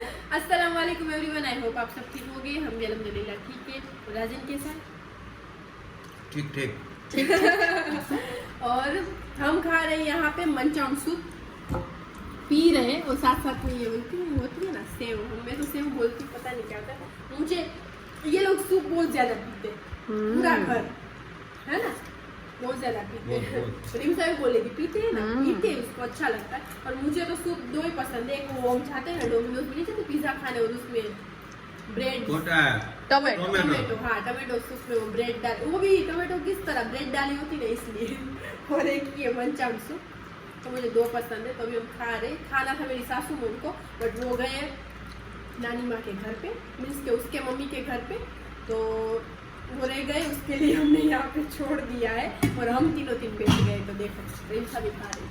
अस्सलाम वालेकुम everyone, I hope आप सब ठीक होंगे। हम भी अल्हम्दुलिल्लाह ठीक है। और राजन कैसा है? ठीक ठीक। और हम खा रहे हैं यहाँ पे मंचाउन सूप, पी रहे हैं और साथ साथ में ये होती है ना सेव, मैं तो सेव बोलती पता नहीं क्या होता है। मुझे ये लोग सूप बहुत ज्यादा पीते हैं, पूरा घर है ना, बहुत ज्यादा पीते हैं। रिमसा भी बोलेगी पीते हैं ना, पीते हैं, उसको अच्छा लगता है। और मुझे तो सूप दो ही पसंद है, एक वो हम चाहते हैं ना डोमिनोज में नहीं जाते पिज्जा खाने और उसमें ब्रेड टमाटो, हाँ टमाटो सूप में वो ब्रेड डाल, वो भी टमाटो किस तरह ब्रेड डाली होती ना इसलिए। और एक ये मंचाउन सूप, तो मुझे दो पसंद है। तो अभी हम खा रहे, खाना था मेरी सासू माँ को, बट वो गए नानी माँ के घर पे, मीन्स के उसके मम्मी के घर पे, तो वो रह गए, उसके लिए हमने यहाँ पे छोड़ दिया है और हम तीनों बैठ गए। तो देखो रिमसा भी खा रही।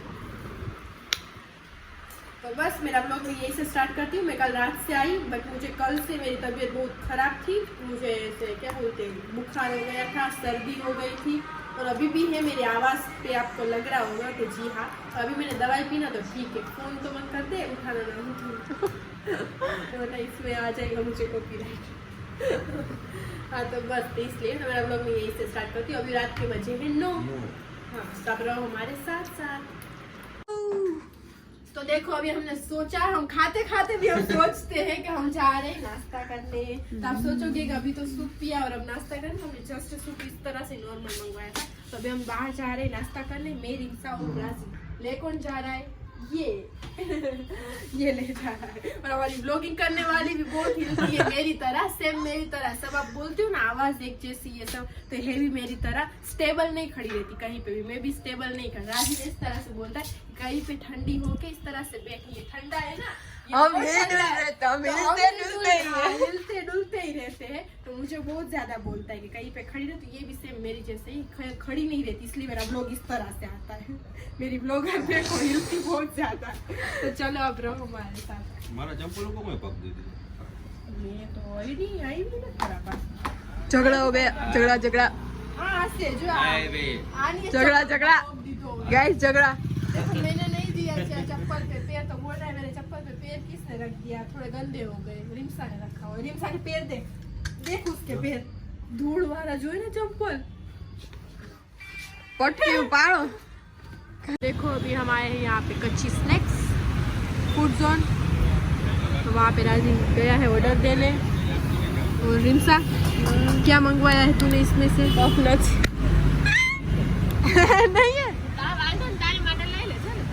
तो बस मेरा ब्लॉग मैं यही से स्टार्ट करती हूँ। मैं कल रात से आई, बट मुझे कल से मेरी तबीयत बहुत ख़राब थी, मुझे ऐसे क्या बोलते हैं बुखार हो गया था, सर्दी हो गई थी और अभी भी है। मेरी आवाज़ पे आपको लग रहा होगा कि जी हाँ, तो अभी मैंने दवाई पी ना तो ठीक है। फ़ोन तो मत कर दे, उठाना ना तो ना इसमें आ जाएगा मुझे कॉपीराइट। हाँ तो बस इसलिए तो मेरा ब्लॉग मैं यही से स्टार्ट करती हूँ। अभी रात के बजे हैं 9। हाँ तब रहो हमारे साथ साथ। तो देखो अभी हमने सोचा, हम खाते खाते भी हम सोचते हैं कि हम जा रहे हैं नाश्ता करने। तो आप सोचोगे कि अभी तो सूप पिया और अब नाश्ता करने, हमने जस्ट सूप इस तरह से नॉर्मल मंगवाया था। तो अभी हम बाहर जा रहे हैं नाश्ता करने, मैं रिमसा और राजी। ले कौन जा रहा है? ये ये ले जा रहा है। और हमारी ब्लॉगिंग करने वाली भी बहुत हिलती है मेरी तरह, सेम मेरी तरह। सब आप बोलती हो ना आवाज एक जैसी, ये सब तो है भी मेरी तरह, स्टेबल नहीं खड़ी रहती कहीं पे भी। मैं भी स्टेबल नहीं खड़ी। राजी इस तरह से बोलता है कहीं पे ठंडी होके इस तरह से बैठी है, ठंडा है ना, हिलते डुलते ही रहते हैं। तो मुझे बहुत ज्यादा बोलता है कि कहीं पे खड़ी रहती, ये भी सेम मेरी जैसे ही खड़ी नहीं रहती, इसलिए मेरा ब्लॉग इस तरह से आता है। मेरी ब्लॉगर देखो हिलती बहुत ज्यादा। तो चलो अब रहो हमारे साथ। મારા ચંપલો को मैं पक दी थी। ये तो आई भी ना खराब झगड़ा हो गया, झगड़ा हाँ से जो झगड़ा गाइस झगड़ा। देखो मैंने नहीं दिया चप्पल पे पैर, तो बोल रहा है मेरे चप्पल पे पैर किसने रख दिया, थोड़े गंदे हो गए। रिमसा ने रखा हुआ, रिमसा के पैर देख उसके पैर धूल वाला जो है ना चप्पल। पट्टी उपाड़ो। देखो अभी हम आए हैं यहाँ पे कच्ची स्नैक्स फूड जोन। तो वहाँ पे राजी गया है ऑर्डर देने। और रिमसा क्या मंगवाया है तूने इसमें से? कॉकनट नहीं है?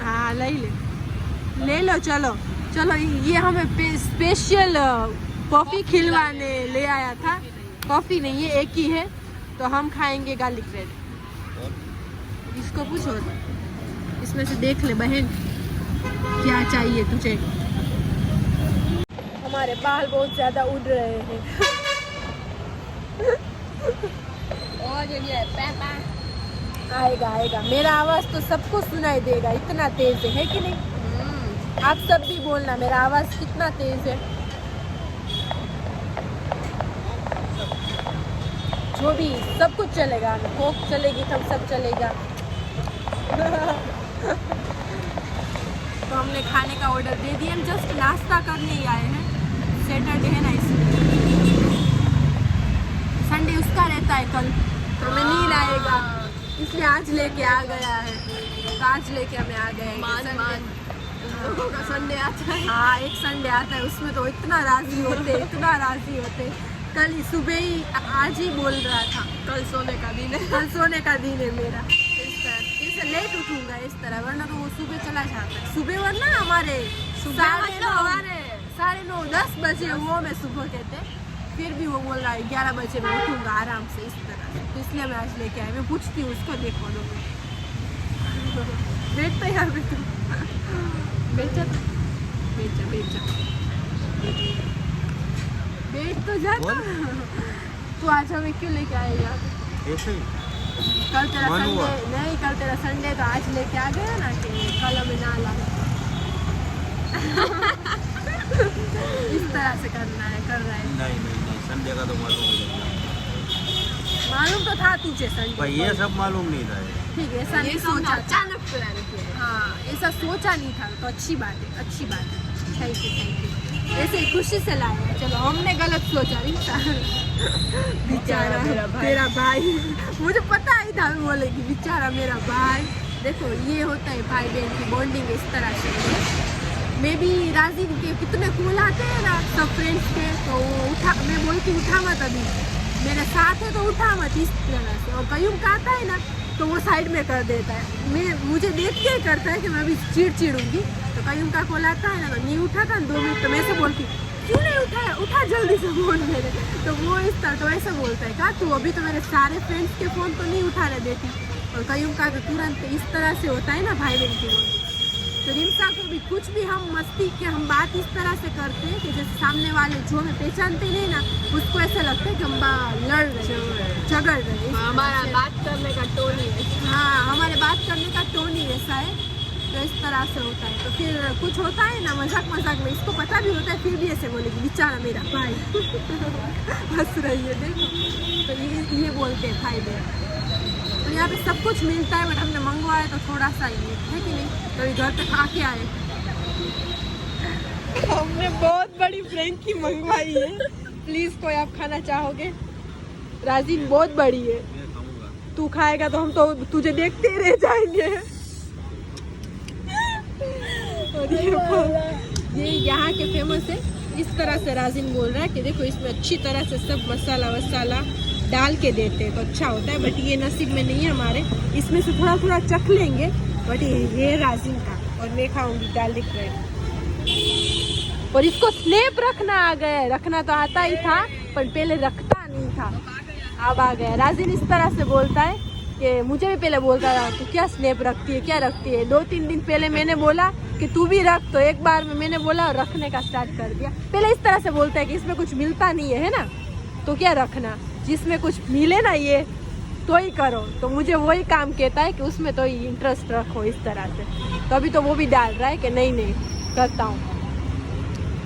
हाँ ले लो चलो चलो। ये हमें स्पेशल कॉफी खिलवाने ले आया था। कॉफी नहीं है, एक ही है। तो हम खाएंगे गार्लिक ब्रेड। इसको पूछो, इसमें से देख ले बहन क्या चाहिए तुझे। हमारे बाल बहुत ज्यादा उड़ रहे हैं। और ये पापा आएगा मेरा आवाज तो सबको सुनाई देगा, इतना तेज है कि नहीं? आप सब भी बोलना मेरा आवाज कितना तेज है। जो भी सब कुछ चलेगा, कोक चलेगी, तब सब चलेगा। तो हमने खाने का ऑर्डर दे दिया, हम जस्ट नाश्ता करने ही आए हैं। सैटरडे है ना, इसलिए संडे उसका रहता है कल, तो मैं नहीं लाएगा, इसलिए आज लेके आ गया है। तो आज लेके हमें आ गए हैं। संडे आता है। हाँ एक संडे आता है, उसमें तो इतना राजी होते। कल सुबह ही आज ही बोल रहा था कल सोने का दिन है मेरा। इसे लेट उठूंगा इस तरह, वरना तो वो सुबह चला जाता है। सुबह वरना हमारे 9:30-10 बजे वो मैं सुबह कहते, फिर भी वो बोल रहा है 11 बजे मैं उठूंगा आराम से इस तरह। तो इसलिए मैं आज लेके आई। मैं पूछती हूँ उसको, देखो दो बैठता यहाँ पे तू बेचा बैठ तो जाता। तू आज हमें क्यों लेके आए यहाँ पे? ऐसे ही कल तेरा संडे नहीं, कल तेरा संडे तो आज लेके आ गया ना कि कल हमें ना ला। इस तरह से करना है, कर रहा है। नहीं संडे का तो मालूम तो था तुझे संडे, भाई ये सब मालूम नहीं था। ठीक है, ऐसा नहीं सोचा, अचानक प्लान किया। हाँ ऐसा सोचा नहीं था। तो अच्छी बात है, थैंक यू। ऐसे ही खुशी से लाए। चलो हमने गलत सोचा बेचारा तेरा भाई। मुझे पता ही था बोलेगी बेचारा मेरा भाई। देखो ये होता है भाई बहन की बॉन्डिंग इस तरह से। मैं भी राजीव के कितने कूल आते हैं ना सब फ्रेंड्स के, तो वो उठा, मैं बोलती उठा मत, अभी मेरे साथ है तो उठा मत इस तरह से। और कयूम का आता है ना तो वो साइड में कर देता है, मुझे देख के ही करता है कि मैं अभी चिड़ूंगी। तो कयूम का कॉल आता है ना तो नहीं उठाता 2 मिनट, तो मैं ऐसे बोलती क्यों नहीं उठाया, उठा जल्दी से फोन मेरे। तो वो इस तरह तो ऐसा बोलता है का तू अभी तो मेरे सारे फ्रेंड्स के फ़ोन तो नहीं उठाने देती। और कयूम का तो तुरंत इस तरह से होता है ना भाई बहन की बॉन्डिंग। तो रिम्सा को भी कुछ भी हम मस्ती के हम बात इस तरह से करते हैं कि जैसे सामने वाले जो हमें पहचानते नहीं ना उसको ऐसा लगता है कि हम लड़ रहे झगड़ रहे। हमारा बात करने का टोन ही है। हाँ, हमारे बात करने का टोन ही ऐसा है, तो इस तरह से होता है। तो फिर कुछ होता है ना मजाक में, इसको पता भी होता है फिर भी ऐसे बोलेगी बेचारा मेरा भाई। हंस रही है देखो। तो ये बोलते हैं भाई बहन। तो यहाँ पे सब कुछ मिलता है, बट हमने मंगवाया तो थोड़ा सा ही है कि नहीं, तो अभी घर पे खा के आए। हमने बहुत बड़ी फ्रैंकी मंगवाई है। प्लीज कोई आप खाना चाहोगे? राजीव बहुत बड़ी है, मैं खाऊंगा। तू खाएगा तो हम तो तुझे देखते ही रह जाएंगे। और ये यहाँ के फेमस है। इस तरह से राजीव बोल रहा है कि देखो इसमें अच्छी तरह से सब मसाला वसाला डाल के देते हैं तो अच्छा होता है, बट ये नसीब में नहीं है हमारे। इसमें से थोड़ा थोड़ा चख लेंगे, बट ये राजीव का। और मैं खाऊंगी गार्लिक ब्रेड। और इसको स्नैप रखना आ गया, रखना तो आता ही था पर पहले रखता नहीं था, अब आ गया। राजीव इस तरह से बोलता है कि मुझे भी पहले बोलता था तो क्या स्नैप रखती है, क्या रखती है। 2-3 दिन पहले मैंने बोला कि तू भी रख, तो एक बार में मैंने बोला और रखने का स्टार्ट कर दिया। पहले इस तरह से बोलता है कि इसमें कुछ मिलता नहीं है ना, तो क्या रखना, जिसमें कुछ मिले ना ये तो ही करो। तो मुझे वही काम कहता है कि उसमें तो ही इंटरेस्ट रखो इस तरह से। तो अभी तो वो भी डाल रहा है कि नहीं करता हूँ।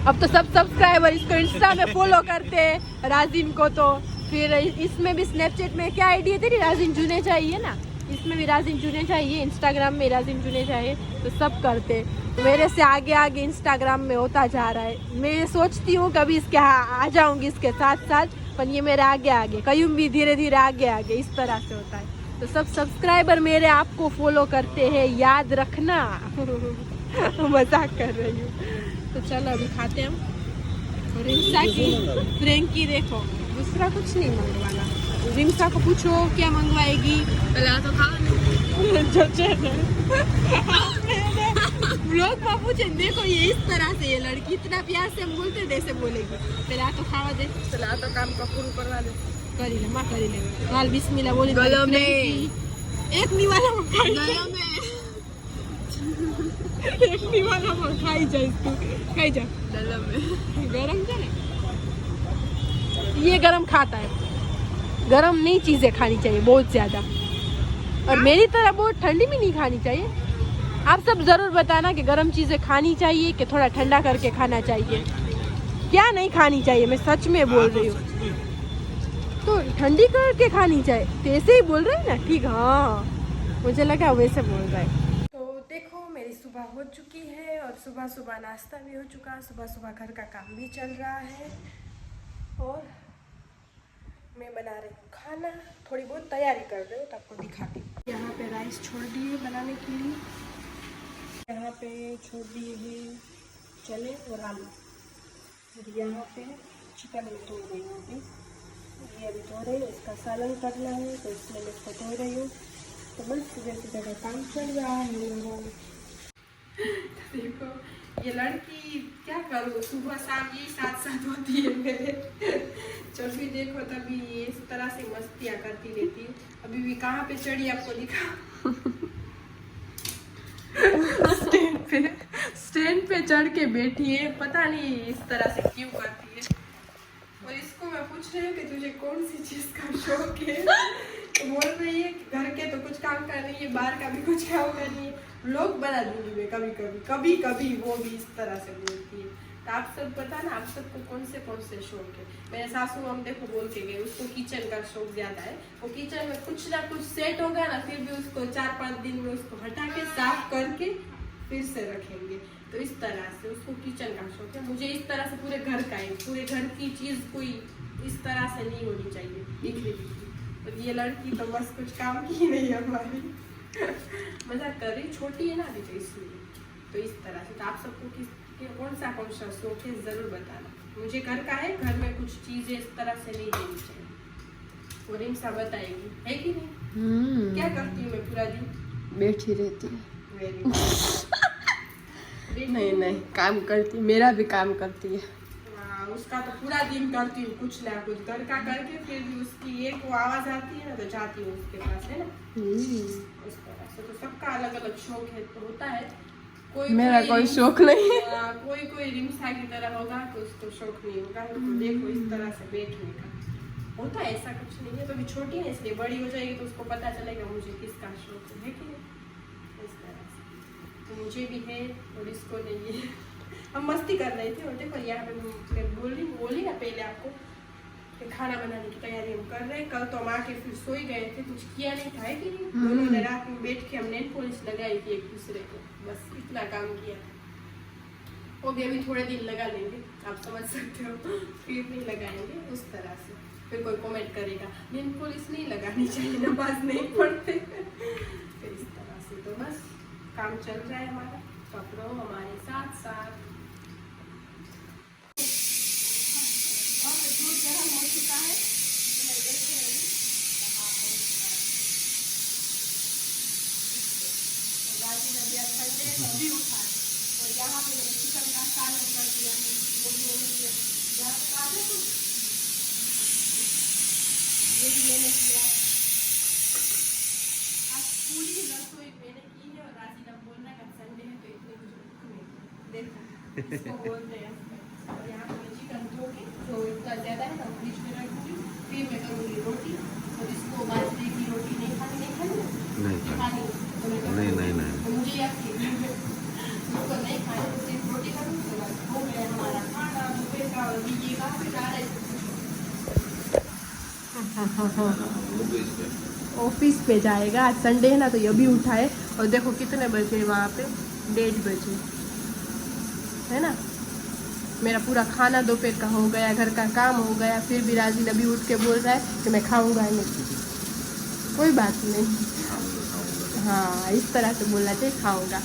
अब तो सब सब्सक्राइबर इसको इंस्टा में फॉलो करते हैं राजीव को, तो फिर इसमें भी स्नैपचैट में क्या आईडी है तेरी, राजीव जुने चाहिए ना, इसमें भी राजीव जुने चाहिए, इंस्टाग्राम में राजीव जुने चाहिए, तो सब करते। तो मेरे से आगे आगे इंस्टाग्राम में होता जा रहा है। मैं सोचती हूँ कभी इसके आ जाऊँगी इसके साथ साथ, पर ये मेरे आगे कयूम भी धीरे धीरे आगे इस तरह से होता है। तो सब सब्सक्राइबर मेरे आपको फॉलो करते हैं, याद रखना। मजाक कर रही हूँ। तो चलो अभी खाते हम। और रिम्सा की फ्रैंकी देखो, दूसरा कुछ नहीं मंगवाना। रिम्सा को पूछो क्या मंगवाएगी, पहले तो खा लोग में पूछे देखो ये इस तरह से, ये लड़की इतना प्यार से हम बोलते जैसे बोलेगी पहले तो खावा दे, चला तो काम का पूरा करवा दे। करी ले माँ करी ले हाल बिस्मिल्लाह बोली गलो में एक निवाला में खाई गलो में एक निवाला में खाई जा, इसको खाई जा। गलो में गरम जा, ये गरम खाता है, गरम नहीं चीजें खानी चाहिए बहुत ज्यादा, और मेरी तरह बहुत ठंडी भी नहीं खानी चाहिए। आप सब जरूर बताना कि गरम चीजें खानी चाहिए कि थोड़ा ठंडा करके खाना चाहिए, क्या नहीं खानी चाहिए। मैं सच में बोल रही हूँ, तो ठंडी करके खानी चाहिए। तो ऐसे ही बोल रहे हैं ना, ठीक, हाँ मुझे लगा वैसे बोल रहा है। तो देखो मेरी सुबह हो चुकी है और सुबह सुबह नाश्ता भी हो चुका है, सुबह सुबह घर का काम भी चल रहा है और मैं बना रही हूँ खाना, थोड़ी बहुत तैयारी कर रही हूँ तो आपको दिखाती हूँ। यहाँ पे राइस छोड़ दिए बनाने के लिए, यहाँ पे छोड़ दिए हैं चने और आलू, और यहाँ पे चिकन में धो रही हूँ अभी, ये अभी धो रही हूँ, इसका सालन करना है तो इसलिए मैं इसको धो रही हूँ। तो बस जैसे जगह काम चल रहा है मेरा। देखो ये लड़की क्या करूँ, सुबह शाम यही साथ होती है मेरे। चल देखो तभी ये इस तरह से मस्तियाँ करती रहती है। अभी भी कहाँ पे चढ़ी आपको दिखा, स्टैंड पे चढ़ के बैठी है, पता नहीं इस तरह से क्यों करती है। और इसको मैं पूछ रही हूँ कि तुझे कौन सी चीज का शौक है, तो बोल रही है कि घर के तो कुछ काम कर रही है, बाहर का भी कुछ काम कर रही है, व्लॉग बना दूंगी मैं कभी कभी वो भी इस तरह से बोलती है। तो आप सब पता ना, आप सबको कौन से शौक है। मेरे सासू हम देखो बोल के गए, उसको किचन का शौक ज्यादा है, वो किचन में कुछ ना कुछ सेट होगा ना, फिर भी उसको 4-5 दिन में उसको हटा के साफ करके फिर से रखेंगे। तो इस तरह से उसको किचन का शौक है। मुझे इस तरह से पूरे घर का है, पूरे घर की चीज कोई इस तरह से नहीं होनी चाहिए दिखने की। तो ये लड़की तो बस कुछ काम की नहीं है हमारी। मजाक कर रही, छोटी है ना अभी तो इसलिए। तो इस तरह से तो आप सबको कौन सा शौक है जरूर बताना। मुझे घर का है, घर में कुछ चीजें इस तरह से नहीं देनी चाहिए। वो रिम्सा बताएगी है कि नहीं। क्या करती हूँ मैं पूरा दिन? बैठी रहती है। वेरी नहीं काम करती, मेरा भी काम करती है। हाँ, उसका तो पूरा दिन करती हूँ कुछ ना कुछ घर का करके, फिर भी उसकी एक वो आवाज आती है ना तो जाती हूँ उसके पास, है ना। उस तरह से तो सबका अलग अलग शौक है, तो होता है। मेरा कोई शौक नहीं है। कोई रिम्सा की तरह होगा तो उसको शौक नहीं होगा। तो देखो इस तरह से बैठने का होता है, ऐसा कुछ नहीं है। तो अभी छोटी है इसलिए, बड़ी हो जाएगी तो उसको पता चलेगा मुझे किसका शौक है कि नहीं। इस तरह से तो मुझे भी है और इसको नहीं है। हम मस्ती कर रहे थे और देखो यहाँ पे मैं बोली ना पहले आपको कि खाना बनाने की तैयारी हम कर रहे हैं। कल तो हम आके फिर सोई गए थे, कुछ किया नहीं था कि नहीं। दोनों ने रात में बैठ के हम नेल पॉलिश लगाई थी एक दूसरे को, बस इतना काम किया था। वो भी अभी थोड़े दिन लगा लेंगे, आप समझ सकते हो। फिर नहीं लगाएंगे उस तरह से, फिर कोई कमेंट करेगा नेल पॉलिश नहीं लगानी चाहिए, नमाज नहीं पढ़ते। फिर इस तरह से तो बस काम चल रहा है हमारा, तो आप रहो हमारे साथ साथ। दूध गर्म हो चुका है, तो मैं देख रही हूँ राजी नदिया संडे अभी उठा है और यहाँ पे मैंने चिकन का सालन कर दिया है। वो भी मैंने किया, यहाँ पे काटे तो ये भी मैंने किया। आज पूरी रसोई मैंने की है और राजी ना बोल रहा है कि संडे है तो इतनी कुछ भूख नहीं। देखो इसको बोलते हैं। और यहाँ पे मैं चिकन धो के जो इतना ज़्यादा है तो फ्रिज में रखूँगी, फिर मैं करूँगी रोटी। और इसको बाजरे की रोटी नहीं खानी खानी नहीं। तो मुझे याद उसको नहीं खानी, तो सिर्फ रोटी करूँगी। तो बस हो गया हमारा खाना दोपहर का। और ये कहाँ पे जा रहा है? ऑफिस पे जाएगा, आज संडे है ना तो ये भी उठा है। और देखो कितने बजे वहाँ पे 1:30 बजे है ना। मेरा पूरा खाना दोपहर का हो गया, घर का काम हो गया। फिर भी राजी अभी उठ के बोल रहा है कि मैं खाऊंगा नहीं। कोई बात नहीं, हाँ इस तरह से बोलना चाहिए, खाऊंगा।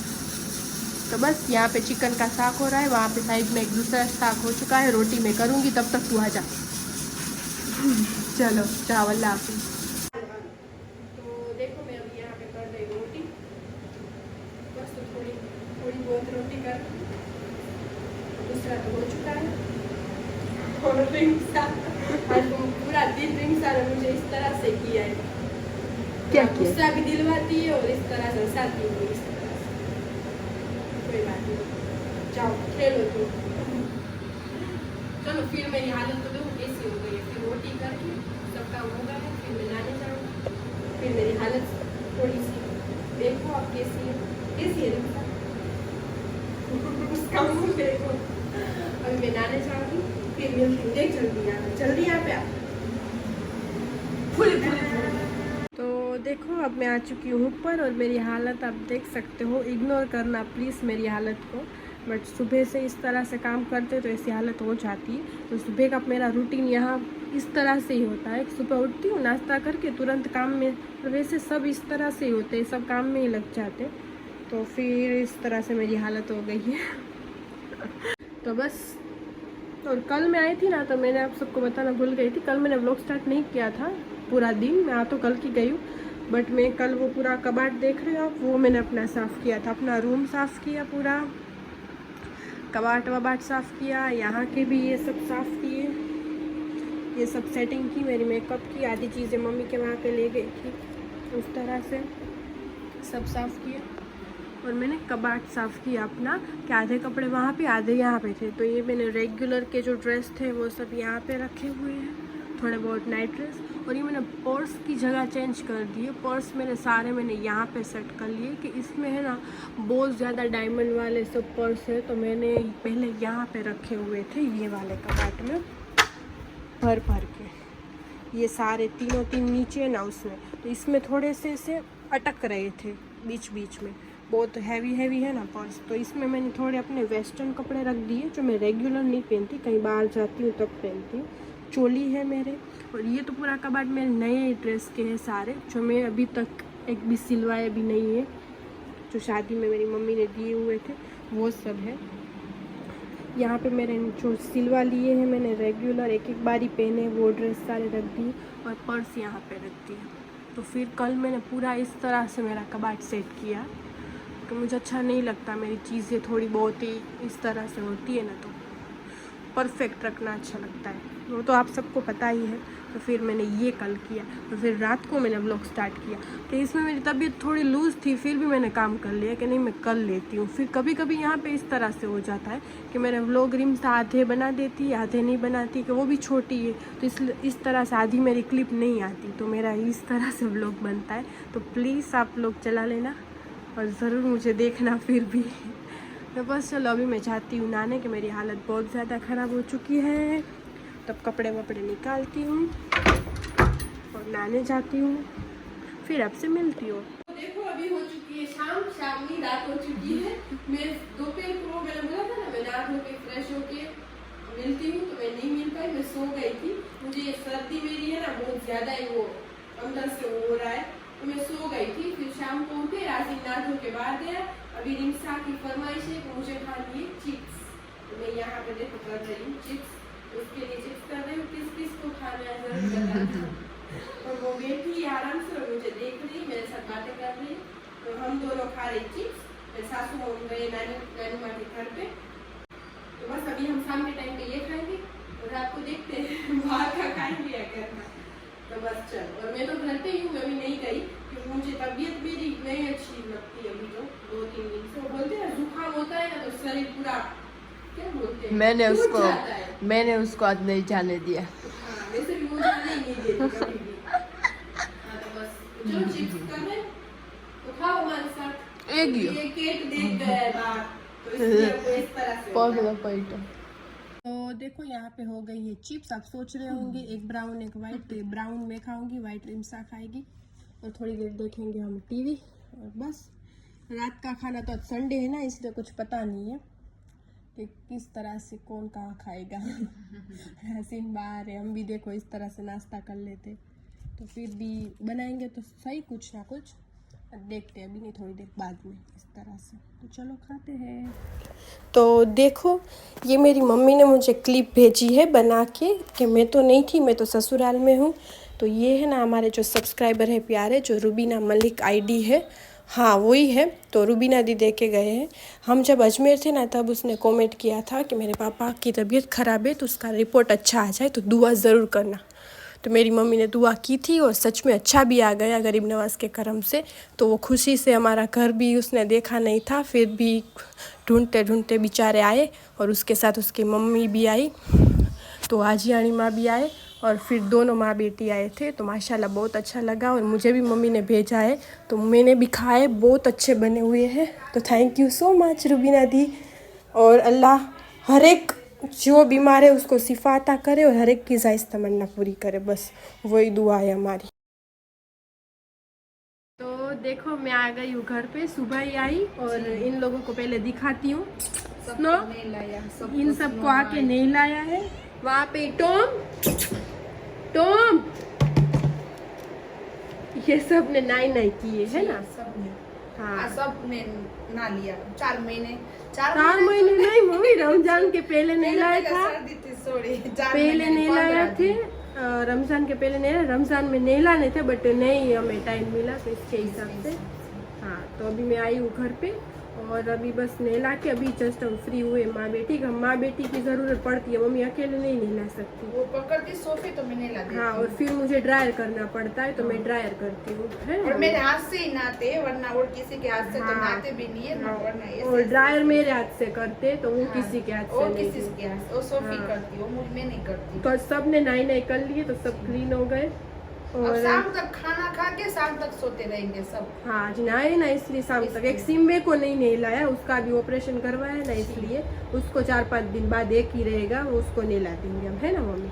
तो बस यहाँ पे चिकन का साग हो रहा है, वहाँ पे साइड में एक दूसरा साग हो चुका है। रोटी मैं करूँगी, तब तक तू आ जा। चलो चावल ला के। तो देखो मैं अभी यहाँ पे कर रही रोटी, बस तो थोड़ी बहुत रोटी कर, दूसरा तो हो चुका है। और रिम्सा आज पूरा दिन रिम्सा ने मुझे इस तरह से किया है, क्या किया? गुस्सा भी दिलवाती है और इस तरह से हंसाती है। इस तरह से कोई बात नहीं, जाओ खेलो तो। चलो फिर मेरी हालत तो देखो कैसी हो गई है। फिर रोटी करके सब काम हो गया है, फिर मैं नहाने जाऊँगी। फिर मेरी हालत थोड़ी सी देखो आप कैसी है रिम्सा। उसका मुँह देखो। अभी मैं नहाने जाऊँगी, फिर मिलती हूँ। देख जल्दी यहाँ पे आप। तो देखो अब मैं आ चुकी हूँ ऊपर और मेरी हालत आप देख सकते हो। इग्नोर करना प्लीज़ मेरी हालत को, बट सुबह से इस तरह से काम करते तो ऐसी हालत हो जाती है। तो सुबह का मेरा रूटीन यहाँ इस तरह से ही होता है। सुबह उठती हूँ, नाश्ता करके तुरंत काम में, वैसे सब इस तरह से ही होते हैं, सब काम में ही लग जाते। तो फिर इस तरह से मेरी हालत हो गई है। तो बस, और कल मैं आई थी ना तो मैंने आप सबको बताना भूल गई थी। कल मैंने व्लॉग स्टार्ट नहीं किया था पूरा दिन, मैं आ तो कल की गई हूँ, बट मैं कल वो पूरा कबाड़ देख रहे हो आप, वो मैंने अपना साफ़ किया था। अपना रूम साफ़ किया, पूरा कबाड़ वबाड़ साफ़ किया, यहाँ के भी ये सब साफ़ किए, ये सब सेटिंग की, मेरी मेकअप की, आधी चीज़ें मम्मी के वहाँ पे ले गई थी, उस तरह से सब साफ़ किया। और मैंने कबाड़ साफ़ किया अपना, कि आधे कपड़े वहाँ पे आधे यहाँ पे थे। तो ये मैंने रेगुलर के जो ड्रेस थे वो सब यहाँ पे रखे हुए हैं, थोड़े बहुत नाइट ड्रेस। और ये मैंने पर्स की जगह चेंज कर दी है। पर्स मैंने यहाँ पे सेट कर लिए कि इसमें है ना बहुत ज़्यादा डायमंड वाले सब पर्स है। तो मैंने पहले यहाँ पे रखे हुए थे, ये वाले कबाड़ में भर के, ये सारे तीन नीचे ना उसमें, तो इसमें थोड़े से अटक रहे थे बीच बीच में। बहुत हैवी हैवी है ना पर्स, तो इसमें मैंने थोड़े अपने वेस्टर्न कपड़े रख दिए जो मैं रेगुलर नहीं पहनती, कहीं बाहर जाती हूँ तब पहनती हूँ। चोली है मेरे, और ये तो पूरा कबाड़ मेरे नए ड्रेस के हैं सारे, जो मैं अभी तक एक भी सिलवाए भी नहीं है, जो शादी में मेरी मम्मी ने दिए हुए थे वो सब है। यहाँ पे मेरे जो सिलवा लिए हैं मैंने रेगुलर एक एक बारी पहने वो ड्रेस सारे रख दिए, और पर्स यहाँ पे रख दिया। तो फिर कल मैंने पूरा इस तरह से मेरा कबाड़ सेट किया, कि मुझे अच्छा नहीं लगता मेरी चीज़ें थोड़ी बहुत ही इस तरह से होती है ना, तो परफेक्ट रखना अच्छा लगता है, वो तो आप सबको पता ही है। तो फिर मैंने ये कल किया, तो फिर रात को मैंने व्लॉग स्टार्ट किया कि इसमें मेरी तबीयत थोड़ी लूज़ थी, फिर भी मैंने काम कर लिया कि नहीं मैं कर लेती हूँ। फिर कभी कभी यहाँ पे इस तरह से हो जाता है कि मेरे व्लॉग रिम्स आधे बना देती, आधे नहीं बनाती, कि वो भी छोटी है, तो इस तरह से आधी मेरी क्लिप नहीं आती, तो मेरा इस तरह से व्लॉग बनता है। तो प्लीज़ आप लोग चला लेना और ज़रूर मुझे देखना फिर भी। तो बस चलो अभी मैं चाहती हूँ नहाने, कि मेरी हालत बहुत ज़्यादा ख़राब हो चुकी है, तब कपड़े वपड़े निकालती हूँ और नहाने जाती हूँ, फिर आपसे मिलती हूँ। देखो अभी हो चुकी है शाम, शाम नहीं रात हो चुकी है। मैं दोपहर को मैंने बोला था ना मैं नहा धो के फ्रेश होके मिलती हूँ, तो मैं नहीं मिल पाई, मैं सो गई थी। मुझे ये सर्दी मेरी है ना बहुत ज़्यादा ही वो अंदर से हो रहा है, तो मैं सो गई थी। फिर शाम को उठे, राशि नहा धो के बाहर गया। अभी रिम्सा की फरमाइश है कि मुझे खानी है चिप्स, तो मैं यहाँ पे देखो कर रही हूँ चिप्स, उसके लिए चिप्स कर रही हूँ, किस किस को खाना है जरूर बताना। और वो बैठी आराम से और मुझे देख रही, मेरे साथ बातें कर रही, तो हम दोनों खा रहे चिप्स। मेरे सासू हम गए नानी माँ के घर पे, तो बस अभी हम शाम के टाइम पे ये खाएंगे और रात को देखते हैं बाहर का खाएंगे या करना। तो बस चल, और मैं तो घर पे ही हूँ, अभी नहीं गई, क्योंकि मुझे तबीयत मेरी नहीं अच्छी लगती अभी, तो 2-3 दिन से। वो बोलते हैं जुकाम होता है ना तो शरीर पूरा क्या बोलते हैं, मैंने उसको आज नहीं जाने दिया। हाँ, वैसे भी वो जाने ही नहीं देती कभी भी। हाँ, तो बस चलो चिप्स कर रहे, तो खाओ हमारे साथ। ये केक देख गया है बाहर, तो इसलिए वो इस तरह से तो देखो यहाँ पे हो गई है चिप्स। आप सोच रहे होंगे एक ब्राउन एक वाइट, तो ब्राउन में खाऊंगी, वाइट रिम्सा खाएगी, और थोड़ी देर देखेंगे हम टीवी, और बस रात का खाना तो आज संडे है ना, इसलिए कुछ पता नहीं है कि किस तरह से कौन कहाँ खाएगा। हसीन बाहर है, हम भी देखो इस तरह से नाश्ता कर लेते, तो फिर भी बनाएंगे तो सही कुछ ना कुछ, देखते हैं अभी नहीं, थोड़ी देर बाद में इस तरह से। तो चलो खाते हैं। तो देखो ये मेरी मम्मी ने मुझे क्लिप भेजी है बना के, कि मैं तो नहीं थी, मैं तो ससुराल में हूँ। तो ये है ना हमारे जो सब्सक्राइबर है प्यारे, जो रुबीना मलिक आईडी है, हाँ वही है। तो रुबीना दी दे के गए हैं। हम जब अजमेर थे ना तब उसने कमेंट किया था कि मेरे पापा की तबीयत ख़राब है, तो उसका रिपोर्ट अच्छा आ जाए तो दुआ ज़रूर करना। तो मेरी मम्मी ने दुआ की थी और सच में अच्छा भी आ गया गरीब नवाज के करम से। तो वो खुशी से, हमारा घर भी उसने देखा नहीं था, फिर भी ढूंढते ढूंढते बेचारे आए, और उसके साथ उसकी मम्मी भी आई, तो आजियानी माँ भी आए, और फिर दोनों माँ बेटी आए थे। तो माशाल्लाह बहुत अच्छा लगा, और मुझे भी मम्मी ने भेजा है तो मैंने भी खाए, बहुत अच्छे बने हुए हैं। तो thank you so much Rubina di, और अल्लाह हर एक जो बीमार है उसको शिफा अता करे, और हर एक की ज़ाहिर तमन्ना पूरी करे, बस वही दुआ है हमारी। तो देखो मैं आ गई हूँ घर पे, सुबह ही आई, और इन लोगों को पहले दिखाती हूँ। स्नो इन सबको आके नहीं लाया है। वहाँ पे टॉम ये सब ने नाई किए है ना, सबने। हाँ सबने ना लिया 4 महीने। 4 महीने नहीं मम्मी, रमजान के पहले नहीं लाया था, पहले नहीं लाया थे, रमजान के पहले नहीं, रमजान में नहीं लाने थे, बट नहीं हमें टाइम मिला तो इसके हिसाब से। हाँ तो अभी मैं आई हूँ घर पे, और अभी बस नहला के अभी जस्ट हम फ्री हुए। माँ बेटी की ज़रूरत पड़ती है, मम्मी अकेले नहीं नहला सकती, वो पकड़ती सोफे तो मैं नहला देती। हाँ, और फिर मुझे ड्रायर करना पड़ता है, तो मैं ड्रायर करती हूँ, है और मेरे हाथ से ही नहाते, वरना और किसी के हाथ से तो नहाते भी नहीं है ना, वरना ऐसे और ड्रायर मेरे हाथ से करते, तो वो किसी के हाथ से और नहीं। किसी के हाथ से, वो सोफी करती, वो मुझ में नहीं करती। तो सब ने नाई कर लिए, तो सब क्लीन हो गए, और शाम तक खाना खा के शाम तक सोते रहेंगे सब। हाँ आज नहाए ना, इसलिए शाम तक। एक सिम्बे को नहीं नहलाया, उसका भी ऑपरेशन करवाया ना, इसलिए उसको 4-5 दिन बाद एक ही रहेगा, वो उसको नहला देंगे हम, है ना मम्मी।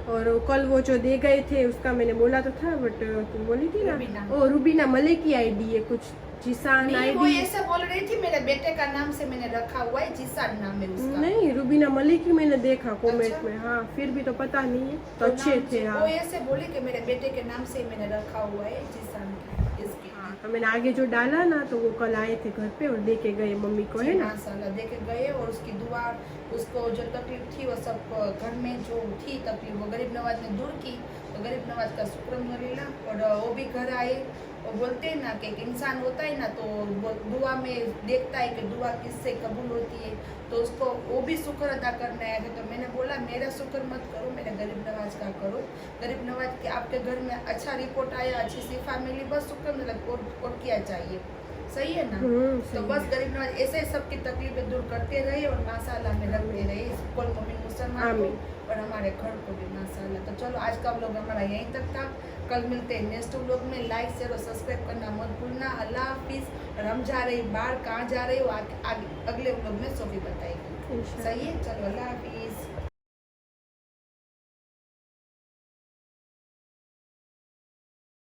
और कल वो जो दे गए थे उसका मैंने बोला तो था, बट तुम बोली थी ना, ओ रुबीना मलिक की आईडी है कुछ, जीसान नहीं, वो आईडी ऐसे बोल रही थी मेरे बेटे का नाम से मैंने रखा हुआ है, जीसान नाम है उसका। नहीं, रुबीना मलिक ही मैंने देखा कमेंट अच्छा। में। हाँ, फिर भी तो पता नहीं है, तो तो अच्छे नाम थे। से- हाँ वो ऐसे बोली कि मेरे बेटे के नाम से मैंने रखा हुआ है जीसान इसके। हाँ, तो मैंने आगे जो डाला ना, तो वो कल आए थे घर पे और दे के गए मम्मी को, है ना। माशाल्लाह दे के गए, और उसकी दुआ, उसको जो तकलीफ थी वो सब घर में जो थी तकलीफ वो गरीब नवाज ने दूर की। तो गरीब नवाज का शुक्र मिला, और वो भी घर आए। और बोलते हैं ना कि एक इंसान होता है ना, तो वो दुआ में देखता है कि दुआ किससे कबूल होती है, तो उसको वो भी शुक्र अदा करने आए थे। तो मैंने बोला मेरा शुक्र मत करो, मेरे गरीब नवाज का करो। गरीब नवाज के आपके घर में अच्छा रिपोर्ट आया, अच्छी शिफा मिली, बस शुक्र मतलब और क्या चाहिए। सही है ना। सही तो बस है। गरीब नवाज ऐसे सबकी तकलीफें दूर करते रहे और माशाल्लाह में रखते रहे कुल मोमिन मुसलमान को आमीन। और हमारे घर को भी माशाल्लाह। तो चलो आज का व्लॉग हमारा यहीं तक था। कल मिलते हैं नेक्स्ट व्लॉग में। लाइक शेयर और सब्सक्राइब करना मत भूलना। अल्लाह हाफिज़। और हम जा रहे बाहर, कहाँ जा रहे हो अगले व्लॉग में सोफी बताएगी। इंशाल्लाह। सही है, चलो अल्लाह हाफिज़।